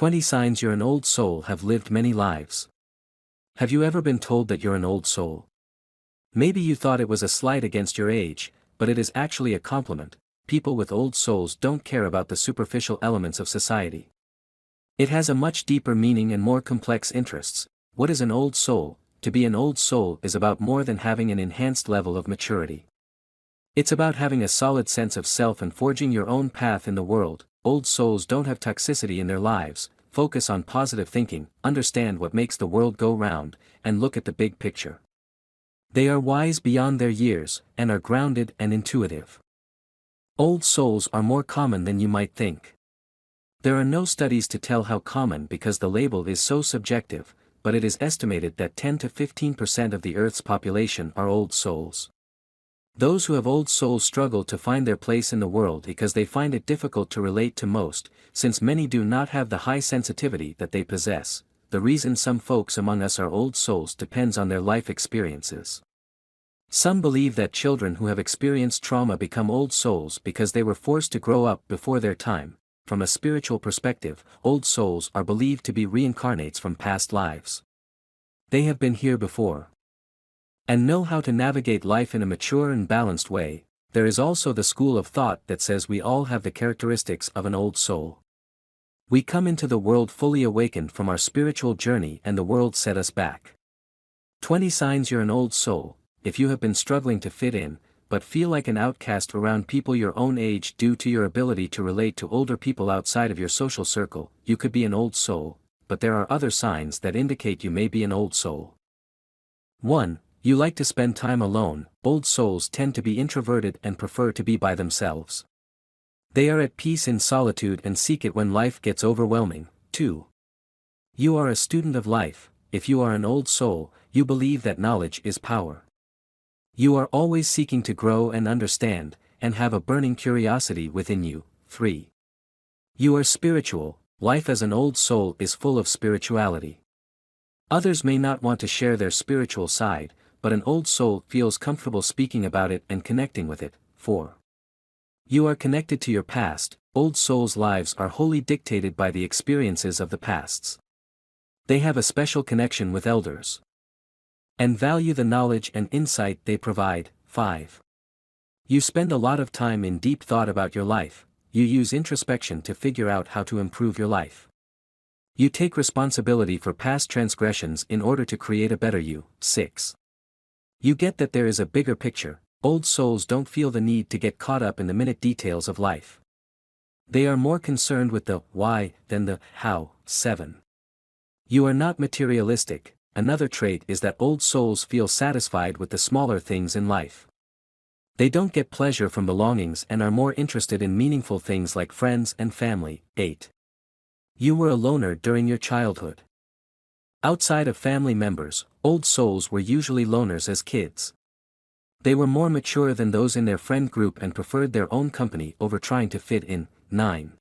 20 signs you're an old soul have lived many lives. Have you ever been told that you're an old soul? Maybe you thought it was a slight against your age, but it is actually a compliment. People with old souls don't care about the superficial elements of society. It has a much deeper meaning and more complex interests. What is an old soul? To be an old soul is about more than having an enhanced level of maturity. It's about having a solid sense of self and forging your own path in the world. Old souls don't have toxicity in their lives, focus on positive thinking, understand what makes the world go round, and look at the big picture. They are wise beyond their years, and are grounded and intuitive. Old souls are more common than you might think. There are no studies to tell how common because the label is so subjective, but it is estimated that 10 to 15% of the Earth's population are old souls. Those who have old souls struggle to find their place in the world because they find it difficult to relate to most, since many do not have the high sensitivity that they possess. The reason some folks among us are old souls depends on their life experiences. Some believe that children who have experienced trauma become old souls because they were forced to grow up before their time. From a spiritual perspective, old souls are believed to be reincarnates from past lives. They have been here before and know how to navigate life in a mature and balanced way. There is also the school of thought that says we all have the characteristics of an old soul. We come into the world fully awakened from our spiritual journey and the world set us back. 20 signs you're an old soul. If you have been struggling to fit in, but feel like an outcast around people your own age due to your ability to relate to older people outside of your social circle, you could be an old soul, but there are other signs that indicate you may be an old soul. 1. You like to spend time alone. Old souls tend to be introverted and prefer to be by themselves. They are at peace in solitude and seek it when life gets overwhelming. 2. You are a student of life. If you are an old soul, you believe that knowledge is power. You are always seeking to grow and understand, and have a burning curiosity within you. 3. You are spiritual. Life as an old soul is full of spirituality. Others may not want to share their spiritual side, but an old soul feels comfortable speaking about it and connecting with it. 4. You are connected to your past. Old souls' lives are wholly dictated by the experiences of the pasts. They have a special connection with elders and value the knowledge and insight they provide. 5. You spend a lot of time in deep thought about your life. You use introspection to figure out how to improve your life. You take responsibility for past transgressions in order to create a better you. 6. You get that there is a bigger picture. Old souls don't feel the need to get caught up in the minute details of life. They are more concerned with the why than the how. 7. You are not materialistic. Another trait is that old souls feel satisfied with the smaller things in life. They don't get pleasure from belongings and are more interested in meaningful things like friends and family. 8. You were a loner during your childhood. Outside of family members, old souls were usually loners as kids. They were more mature than those in their friend group and preferred their own company over trying to fit in. 9.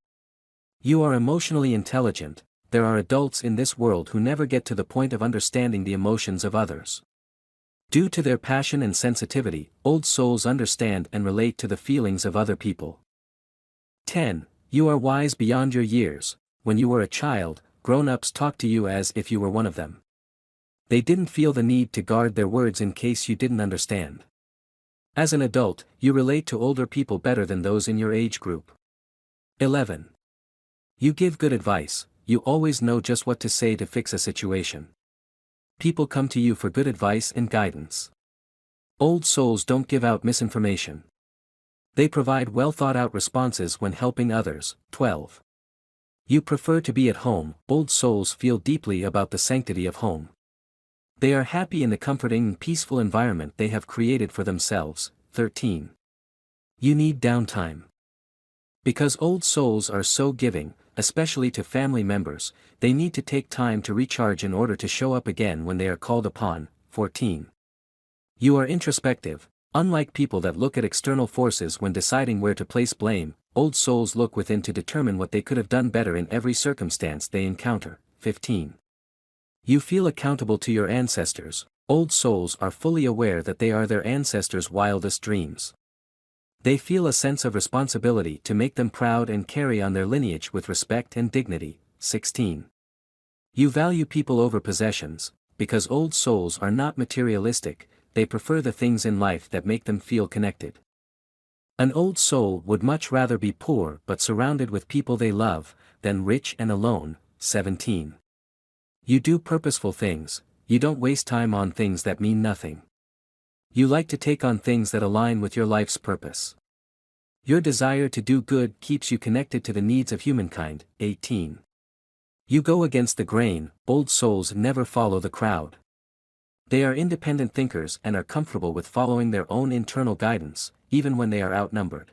You are emotionally intelligent. There are adults in this world who never get to the point of understanding the emotions of others. Due to their passion and sensitivity, old souls understand and relate to the feelings of other people. 10. You are wise beyond your years. When you were a child, grown-ups talked to you as if you were one of them. They didn't feel the need to guard their words in case you didn't understand. As an adult, you relate to older people better than those in your age group. 11. You give good advice. You always know just what to say to fix a situation. People come to you for good advice and guidance. Old souls don't give out misinformation. They provide well-thought-out responses when helping others. 12. You prefer to be at home. Old souls feel deeply about the sanctity of home. They are happy in the comforting and peaceful environment they have created for themselves. 13. You need downtime. Because old souls are so giving, especially to family members, they need to take time to recharge in order to show up again when they are called upon. 14. You are introspective. Unlike people that look at external forces when deciding where to place blame, old souls look within to determine what they could have done better in every circumstance they encounter. 15. You feel accountable to your ancestors. Old souls are fully aware that they are their ancestors' wildest dreams. They feel a sense of responsibility to make them proud and carry on their lineage with respect and dignity. 16. You value people over possessions, because old souls are not materialistic, they prefer the things in life that make them feel connected. An old soul would much rather be poor but surrounded with people they love, than rich and alone. 17. You do purposeful things, you don't waste time on things that mean nothing. You like to take on things that align with your life's purpose. Your desire to do good keeps you connected to the needs of humankind. 18. You go against the grain, old souls never follow the crowd. They are independent thinkers and are comfortable with following their own internal guidance, even when they are outnumbered.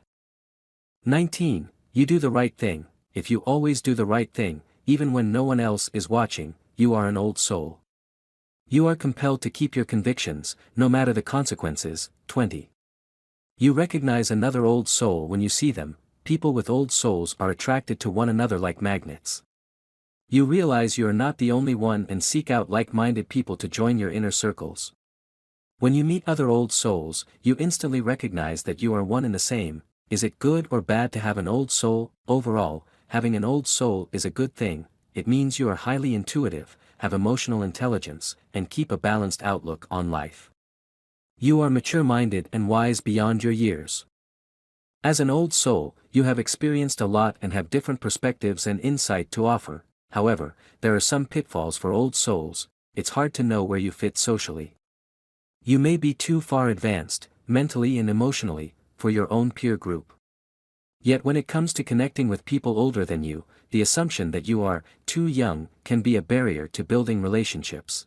19. You do the right thing. If you always do the right thing, even when no one else is watching, you are an old soul. You are compelled to keep your convictions, no matter the consequences. 20. You recognize another old soul when you see them. People with old souls are attracted to one another like magnets. You realize you are not the only one and seek out like-minded people to join your inner circles. When you meet other old souls, you instantly recognize that you are one and the same. Is it good or bad to have an old soul? Overall, having an old soul is a good thing. It means you are highly intuitive, have emotional intelligence, and keep a balanced outlook on life. You are mature-minded and wise beyond your years. As an old soul, you have experienced a lot and have different perspectives and insight to offer. However, there are some pitfalls for old souls. It's hard to know where you fit socially. You may be too far advanced, mentally and emotionally, for your own peer group. Yet when it comes to connecting with people older than you, the assumption that you are too young can be a barrier to building relationships.